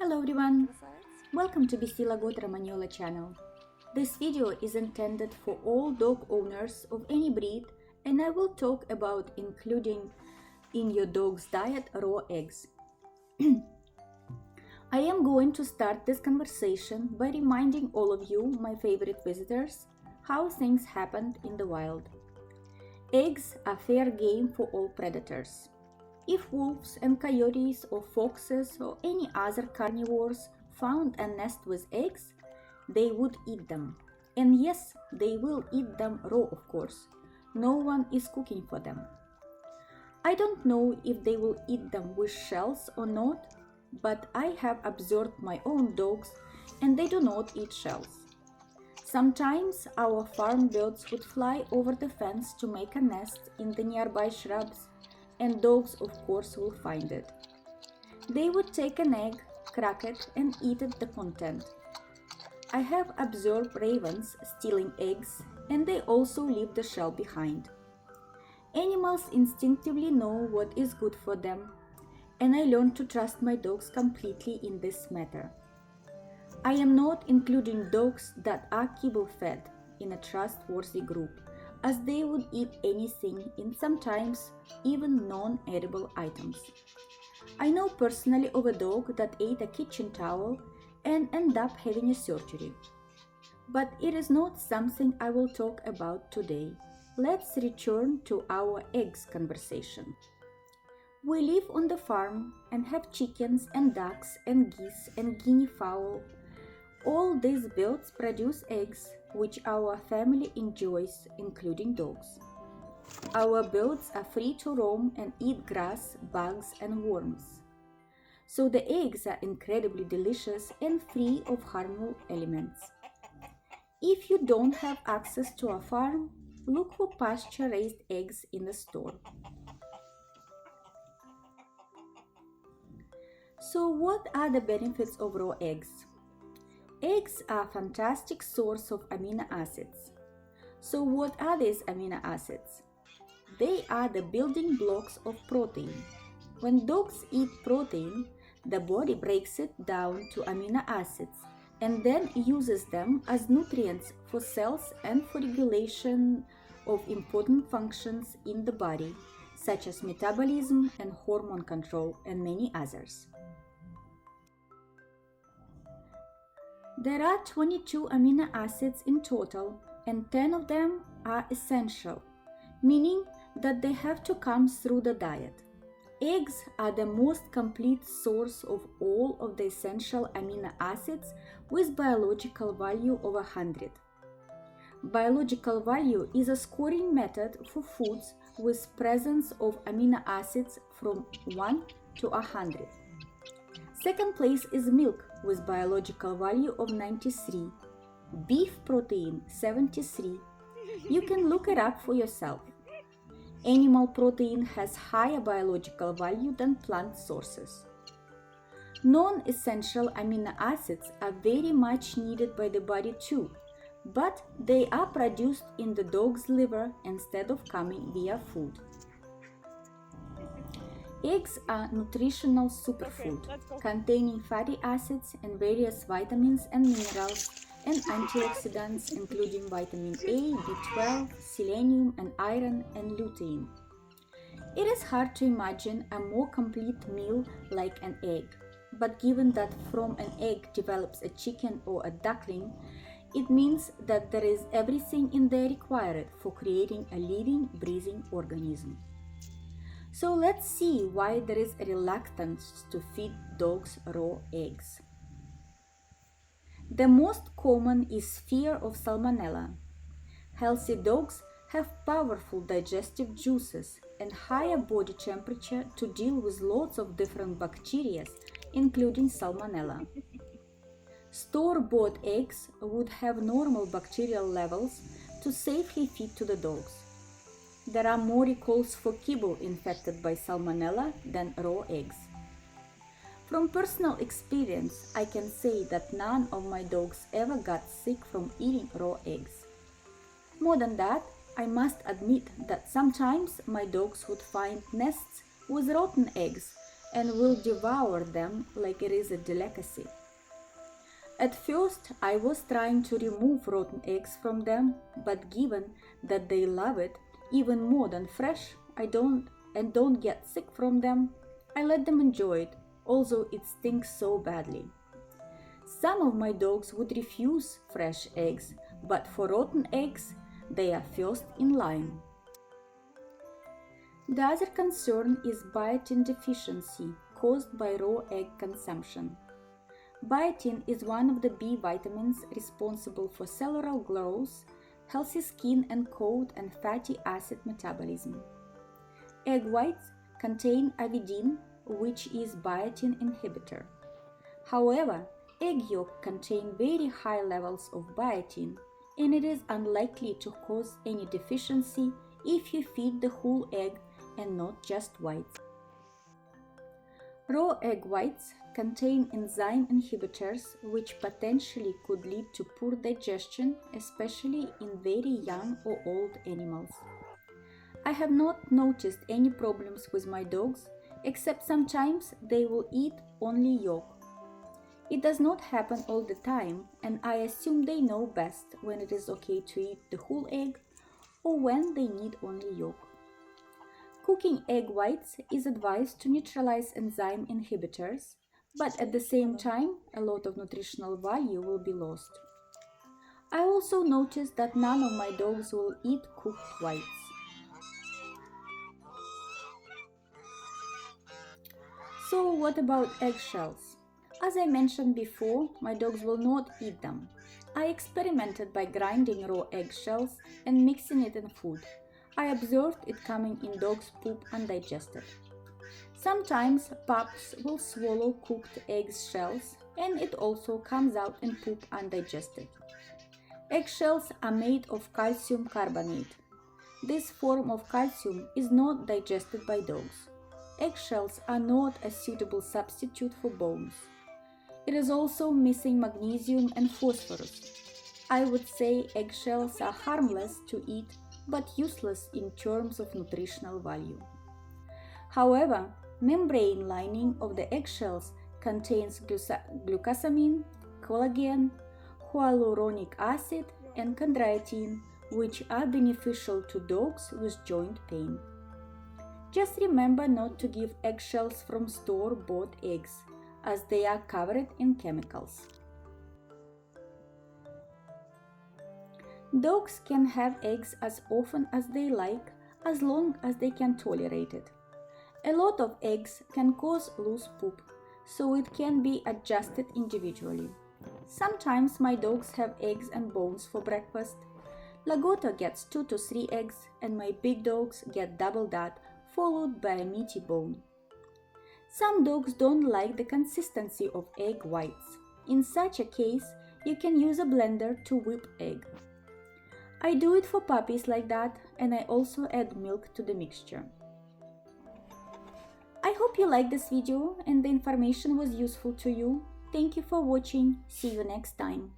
Hello everyone, welcome to Bisila Got Romagnola channel. This video is intended for all dog owners of any breed, and I will talk about including in your dog's diet raw eggs. I am going to start this conversation by reminding all of you, my favorite visitors, how things happened in the wild. Eggs are fair game for all predators. If wolves and coyotes or foxes or any other carnivores found a nest with eggs, they would eat them. And yes, they will eat them raw, of course. No one is cooking for them. I don't know if they will eat them with shells or not, but I have observed my own dogs and they do not eat shells. Sometimes our farm birds would fly over the fence to make a nest in the nearby shrubs, and dogs of course will find it. They would take an egg, crack it and eat it the content. I have observed ravens stealing eggs, and they also leave the shell behind. Animals instinctively know what is good for them, and I learned to trust my dogs completely in this matter. I am not including dogs that are kibble fed in a trustworthy group, as they would eat anything and sometimes even non-edible items. I know personally of a dog that ate a kitchen towel and ended up having a surgery. But it is not something I will talk about today. Let's return to our eggs conversation. We live on the farm and have chickens and ducks and geese and guinea fowl. All these birds produce eggs, which our family enjoys, including dogs. Our birds are free to roam and eat grass, bugs, and worms. So the eggs are incredibly delicious and free of harmful elements. If you don't have access to a farm, look for pasture-raised eggs in the store. So what are the benefits of raw eggs? Eggs are a fantastic source of amino acids. So what are these amino acids? They are the building blocks of protein. When dogs eat protein, the body breaks it down to amino acids and then uses them as nutrients for cells and for regulation of important functions in the body, such as metabolism and hormone control and many others. There are 22 amino acids in total, and 10 of them are essential, meaning that they have to come through the diet. Eggs are the most complete source of all of the essential amino acids with biological value of 100. Biological value is a scoring method for foods with presence of amino acids from 1 to 100. Second place is milk with biological value of 93, beef protein 73. You can look it up for yourself. Animal protein has higher biological value than plant sources. Non-essential amino acids are very much needed by the body too, but they are produced in the dog's liver instead of coming via food. Eggs are nutritional superfood, containing fatty acids and various vitamins and minerals and antioxidants including vitamin A, B12, selenium and iron and lutein. It is hard to imagine a more complete meal like an egg, but given that from an egg develops a chicken or a duckling, it means that there is everything in there required for creating a living, breathing organism. So let's see why there is a reluctance to feed dogs raw eggs. The most common is fear of salmonella. Healthy dogs have powerful digestive juices and higher body temperature to deal with lots of different bacteria, including salmonella. Store-bought eggs would have normal bacterial levels to safely feed to the dogs. There are more recalls for kibble infected by salmonella than raw eggs. From personal experience, I can say that none of my dogs ever got sick from eating raw eggs. More than that, I must admit that sometimes my dogs would find nests with rotten eggs and will devour them like it is a delicacy. At first, I was trying to remove rotten eggs from them, but given that they love it even more than fresh, I don't get sick from them, I let them enjoy it, although it stinks so badly. Some of my dogs would refuse fresh eggs, but for rotten eggs, they are first in line. The other concern is biotin deficiency caused by raw egg consumption. Biotin is one of the B vitamins responsible for cellular growth, healthy skin and coat, and fatty acid metabolism. Egg whites contain avidin, which is biotin inhibitor. However, egg yolk contain very high levels of biotin, and it is unlikely to cause any deficiency if you feed the whole egg and not just whites. Raw egg whites contain enzyme inhibitors, which potentially could lead to poor digestion, especially in very young or old animals. I have not noticed any problems with my dogs, except sometimes they will eat only yolk. It does not happen all the time, and I assume they know best when it is okay to eat the whole egg or when they need only yolk. Cooking egg whites is advised to neutralize enzyme inhibitors, but at the same time, a lot of nutritional value will be lost. I also noticed that none of my dogs will eat cooked whites. So what about eggshells? As I mentioned before, my dogs will not eat them. I experimented by grinding raw eggshells and mixing it in food. I observed it coming in dogs' poop undigested. Sometimes pups will swallow cooked eggshells, and it also comes out in poop undigested. Eggshells are made of calcium carbonate. This form of calcium is not digested by dogs. Eggshells are not a suitable substitute for bones. It is also missing magnesium and phosphorus. I would say eggshells are harmless to eat but useless in terms of nutritional value. However, membrane lining of the eggshells contains glucosamine, collagen, hyaluronic acid, and chondroitin, which are beneficial to dogs with joint pain. Just remember not to give eggshells from store-bought eggs, as they are covered in chemicals. Dogs can have eggs as often as they like, as long as they can tolerate it. A lot of eggs can cause loose poop, so it can be adjusted individually. Sometimes my dogs have eggs and bones for breakfast. Lagotto gets 2 to 3 eggs, and my big dogs get double that, followed by a meaty bone. Some dogs don't like the consistency of egg whites. In such a case, you can use a blender to whip egg. I do it for puppies like that, and I also add milk to the mixture. I hope you liked this video and the information was useful to you. Thank you for watching. See you next time.